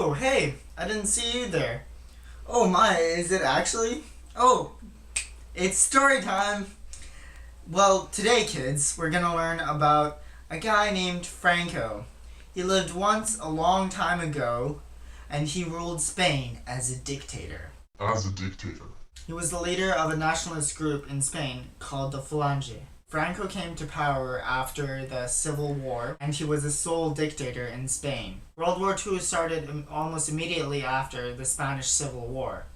Oh, hey, I didn't see you there. Oh my, is it actually? Oh, it's story time. Well, today, kids, we're gonna learn about a guy named Franco. He lived once a long time ago, and he ruled Spain as a dictator. As a dictator. He was the leader of a nationalist group in Spain called the Falange. Franco came to power after the Civil War, and he was the sole dictator in Spain. World War II started almost immediately after the Spanish Civil War,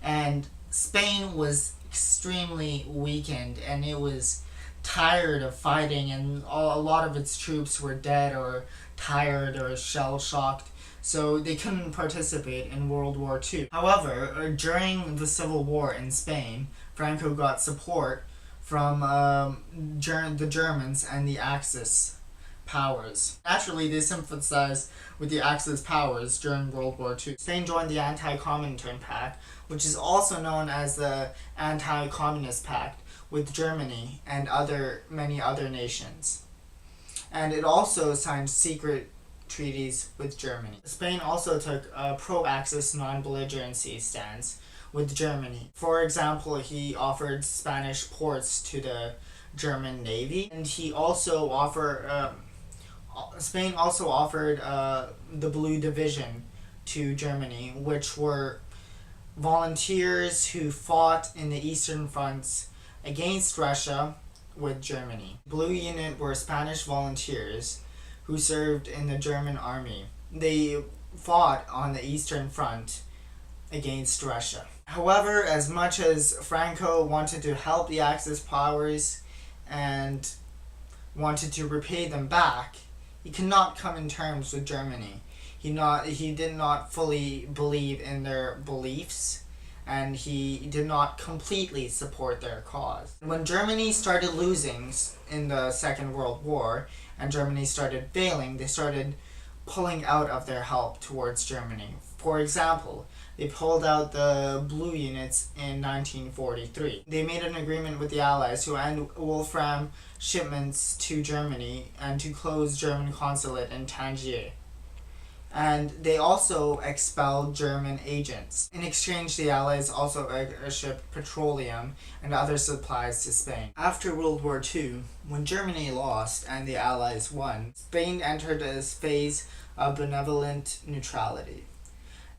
and Spain was extremely weakened, and it was tired of fighting, and a lot of its troops were dead or tired or shell-shocked, so they couldn't participate in World War II. However, during the Civil War in Spain, Franco got support from the Germans and the Axis powers. Naturally, they sympathized with the Axis powers during World War II. Spain joined the Anti-Comintern Pact, which is also known as the Anti-Communist Pact, with Germany and many other nations. And it also signed secret treaties with Germany. Spain also took a pro-Axis non-belligerency stance with Germany. For example, he offered Spanish ports to the German Navy, and Spain also offered the Blue Division to Germany, which were volunteers who fought in the Eastern Fronts against Russia with Germany. Blue Unit were Spanish volunteers who served in the German army. They fought on the Eastern Front against Russia. However, as much as Franco wanted to help the Axis powers and wanted to repay them back, he could not come in terms with Germany. He did not fully believe in their beliefs, and he did not completely support their cause. When Germany started losing in the Second World War and Germany started failing, they started pulling out of their help towards Germany. For example, they pulled out the blue units in 1943. They made an agreement with the Allies to end wolfram shipments to Germany and to close German consulate in Tangier. And they also expelled German agents. In exchange, the Allies also shipped petroleum and other supplies to Spain. After World War II, when Germany lost and the Allies won, Spain entered a phase of benevolent neutrality.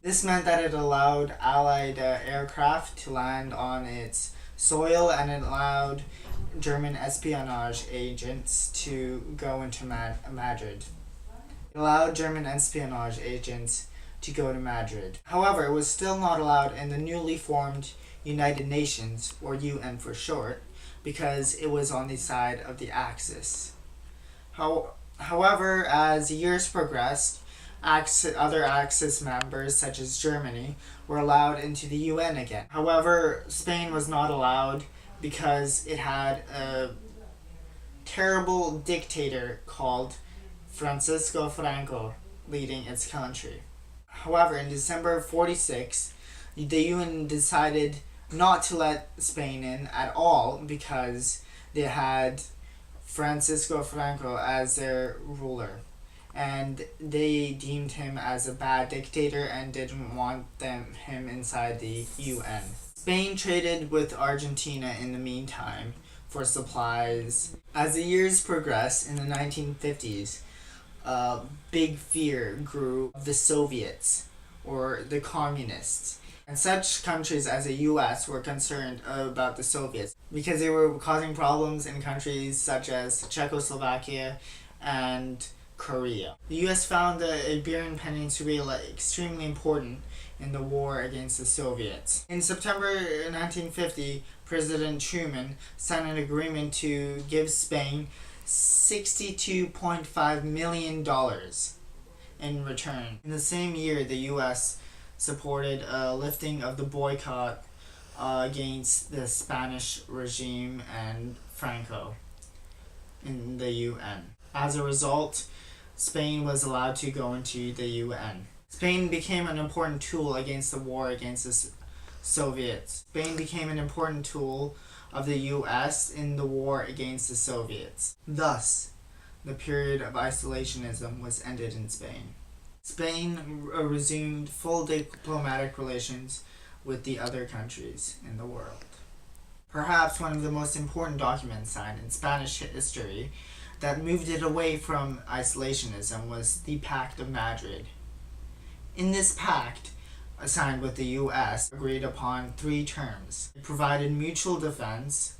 This meant that it allowed Allied aircraft to land on its soil, and it allowed German espionage agents to go into Madrid. It allowed German espionage agents to go to Madrid. However, it was still not allowed in the newly formed United Nations, or UN for short, because it was on the side of the Axis. However, as years progressed, other Axis members, such as Germany, were allowed into the UN again. However, Spain was not allowed because it had a terrible dictator called Franco leading its country. However, in December of 1946, the UN decided not to let Spain in at all because they had Franco as their ruler, and they deemed him as a bad dictator and didn't want him inside the UN. Spain traded with Argentina in the meantime for supplies. As the years progressed in the 1950s, big fear grew of the Soviets, or the communists. And such countries as the US were concerned about the Soviets because they were causing problems in countries such as Czechoslovakia and Korea. The US found the Iberian Peninsula extremely important in the war against the Soviets. In September 1950, President Truman signed an agreement to give Spain $62.5 million in return. In the same year, the US supported a lifting of the boycott against the Spanish regime and Franco in the UN. As a result, Spain was allowed to go into the UN. Spain became an important tool against the war against the Soviets. Spain became an important tool of the US in the war against the Soviets. Thus, the period of isolationism was ended in Spain. Spain resumed full diplomatic relations with the other countries in the world. Perhaps one of the most important documents signed in Spanish history that moved it away from isolationism was the Pact of Madrid. In this pact, signed with the U.S., agreed upon 3 terms. It provided mutual defense,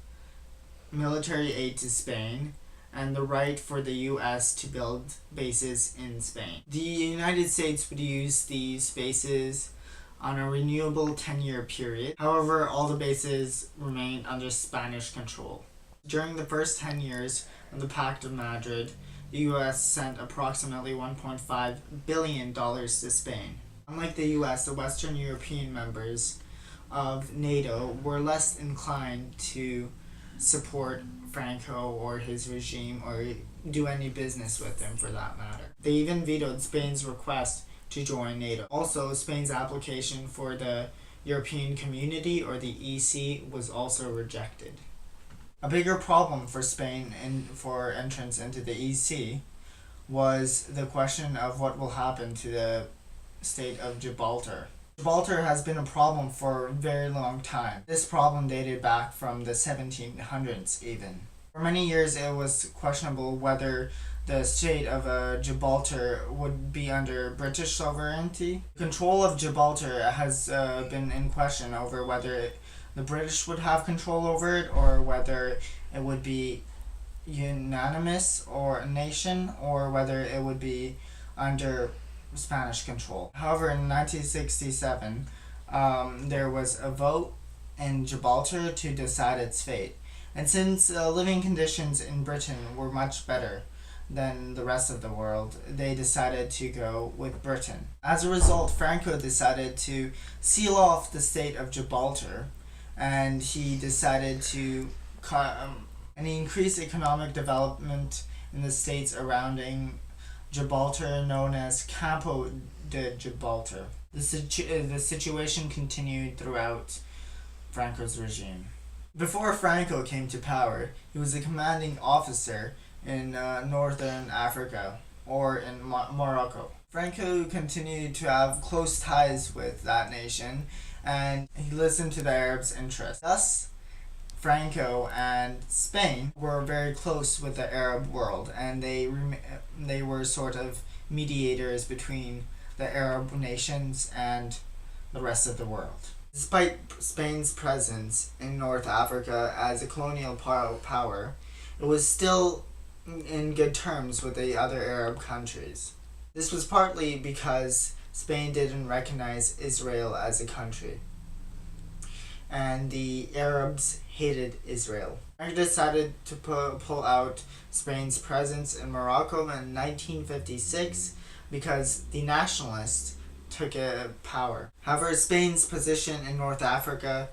military aid to Spain, and the right for the U.S. to build bases in Spain. The United States would use these bases on a renewable 10-year period. However, all the bases remained under Spanish control. During the first 10 years of the Pact of Madrid, the U.S. sent approximately $1.5 billion to Spain. Unlike the U.S., the Western European members of NATO were less inclined to support Franco or his regime or do any business with him for that matter. They even vetoed Spain's request to join NATO. Also, Spain's application for the European Community or the EC was also rejected. A bigger problem for Spain for entrance into the EC was the question of what will happen to the state of Gibraltar. Gibraltar has been a problem for a very long time. This problem dated back from the 1700s even. For many years it was questionable whether the state of Gibraltar would be under British sovereignty. Control of Gibraltar has been in question over whether the British would have control over it or whether it would be unanimous or a nation or whether it would be under Spanish control. However, in 1967, there was a vote in Gibraltar to decide its fate. And since living conditions in Britain were much better than the rest of the world, they decided to go with Britain. As a result, Franco decided to seal off the state of Gibraltar, and he decided to and he increased economic development in the states surrounding Gibraltar, known as Campo de Gibraltar. The situation continued throughout Franco's regime. Before Franco came to power, he was a commanding officer in northern Africa, or in Morocco. Franco continued to have close ties with that nation, and he listened to the Arabs' interests. Thus, Franco and Spain were very close with the Arab world, and they were sort of mediators between the Arab nations and the rest of the world. Despite Spain's presence in North Africa as a colonial power, it was still in good terms with the other Arab countries. This was partly because Spain didn't recognize Israel as a country, and the Arabs hated Israel. Franco decided to pull out Spain's presence in Morocco in 1956 because the nationalists took power. However, Spain's position in North Africa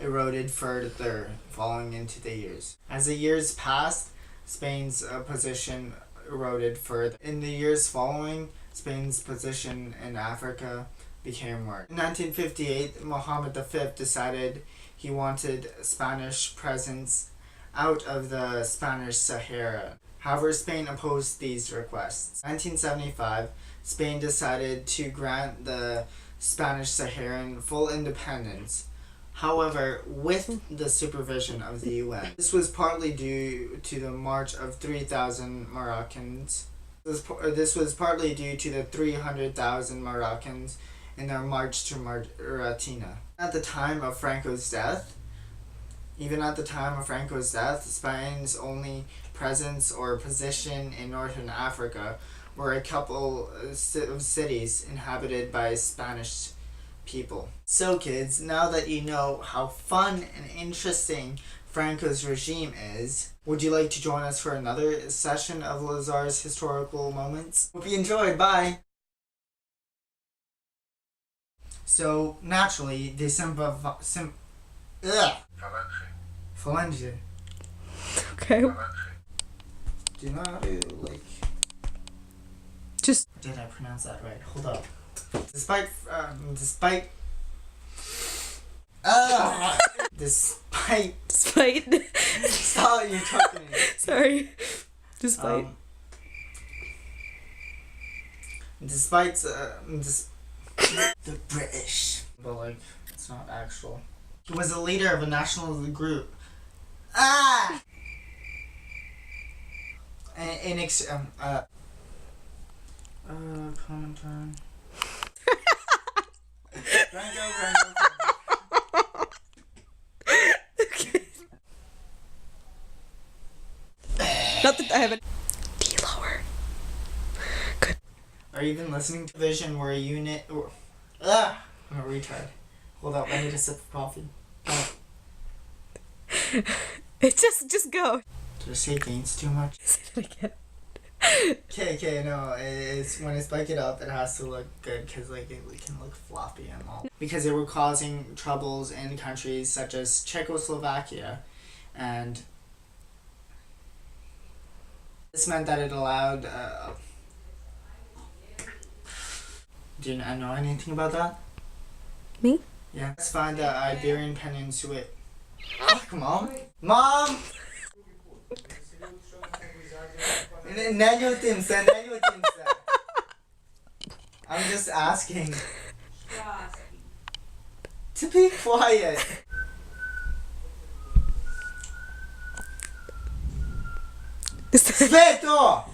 eroded further following into the years. As the years passed, Spain's position eroded further. In the years following, Spain's position in Africa became worse. In 1958, Mohammed V decided he wanted Spanish presence out of the Spanish Sahara. However, Spain opposed these requests. In 1975, Spain decided to grant the Spanish Saharan full independence, however, with the supervision of the UN. This was partly due to the march of 3,000 Moroccans. This was partly due to the 300,000 Moroccans in their march to Mauritania. At the time of Franco's death, Spain's only presence or position in northern Africa were a couple of cities inhabited by Spanish people. So kids, now that you know how fun and interesting Franco's regime is, would you like to join us for another session of Lazar's historical moments? Hope you enjoyed. Bye! So, naturally, the phalange. Okay. Do you know how to, Just... Did I pronounce that right? Hold up. Despite... Stop, you're talking to me. Sorry. Despite... Despite the British, but like it's not actual. He was a leader of a national group. Ah. Common time. Franco. Not that I haven't. D lower. Good. Are you even listening to Vision where a unit or I'm a retard. Hold up, I need a sip of coffee. Oh. It just go. Did I say gains too much? Say it again. Okay, no, it's when I spike it up, it has to look good because like it can look floppy and all. Because they were causing troubles in countries such as Czechoslovakia, and this meant that it allowed. Do you know anything about that? Me? Yeah. Let's find the Iberian Peninsula. Oh, Mom! Mom! I'm just asking. To be quiet. Sveto!